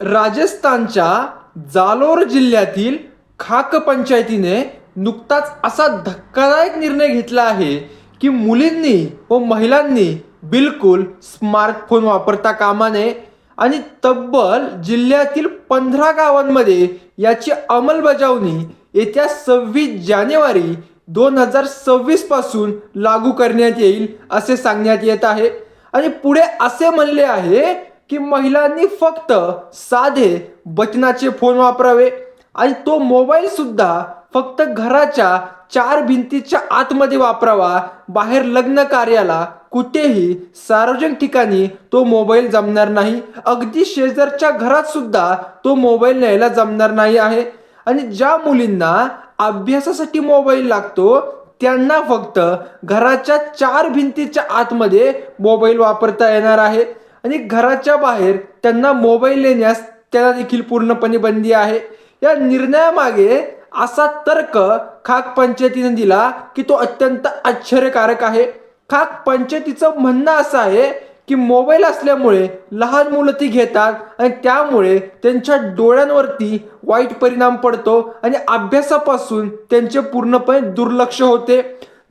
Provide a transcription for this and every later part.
राजस्थानच्या जालोर जिल्ह्यातील खाक पंचायतीने नुकताच असा धक्कादायक निर्णय घेतला आहे की मुलींनी व महिलांनी बिलकुल स्मार्टफोन वापरता कामा नये आणि तब्बल जिल्ह्यातील 15 गावांमध्ये याची अंमलबजावणी येत्या 26 जानेवारी 2026 पासून लागू करण्यात येईल असे सांगण्यात येत आहे। आणि पुढे असे म्हणले आहे की महिलांनी फक्त साधे बटनाचे फोन वापरावे आणि तो मोबाईल सुद्धा फक्त घराच्या 4 भिंतीच्या आतमध्ये वापरावा। बाहेर लग्न कार्याला कुठेही सार्वजनिक ठिकाणी तो मोबाईल जमणार नाही, अगदी शेजारच्या घरात सुद्धा तो मोबाईल न्यायला जमणार नाही आहे। आणि ज्या मुलींना अभ्यासासाठी मोबाईल लागतो त्यांना फक्त घराच्या 4 भिंतीच्या आतमध्ये मोबाईल वापरता येणार आहे आणि घराच्या बाहेर त्यांना मोबाईल नेण्यास त्याला देखील पूर्णपणे बंदी आहे। या निर्णयामागे असा तर्क खाक पंचायतीने दिला की तो अत्यंत आश्चर्यकारक आहे। खाक पंचायतीचं म्हणणं असं आहे की मोबाईल असल्यामुळे लहान मुलं ती घेतात आणि त्यामुळे त्यांच्या डोळ्यांवरती वाईट परिणाम पडतो आणि अभ्यासापासून त्यांचे पूर्णपणे दुर्लक्ष होते।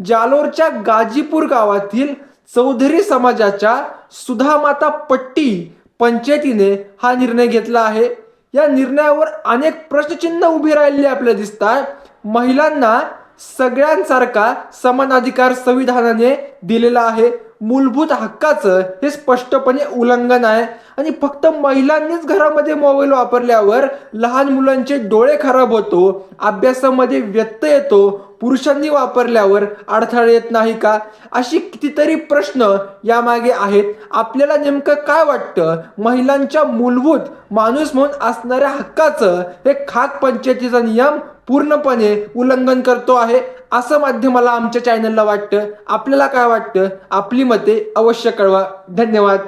जालोरच्या गाजीपूर गावातील चौधरी समाजाच्या सुधामाता पट्टी पंचायतीने हा निर्णय घेतला आहे। या निर्णयावर अनेक प्रश्नचिन्ह उभी राहिलेली आपल्याला दिसतात। महिलांना सगळ्यांसारखा समान अधिकार संविधानाने दिलेला आहे। मूलभूत हक्काचं हे स्पष्टपणे उल्लंघन आहे आणि फक्त महिलांनीच घरामध्ये मोबाईल वापरल्यावर लहान मुलांचे डोळे खराब होतो, अभ्यासामध्ये व्यत्यय येतो, पुरुषांनी वापरल्यावर अडथळे येत नाही का? अशी कितीतरी प्रश्न यामागे आहेत। आपल्याला नेमकं काय वाटतं? महिलांच्या मूलभूत माणूस म्हणून असणाऱ्या हक्काचं हे खाक पंचायतीचा नियम पूर्णपणे उल्लंघन करतो आहे असं माध्यमाला आमच्या चॅनलला वाटतं। आपल्याला काय वाटतं? आपली मते अवश्य कळवा। धन्यवाद।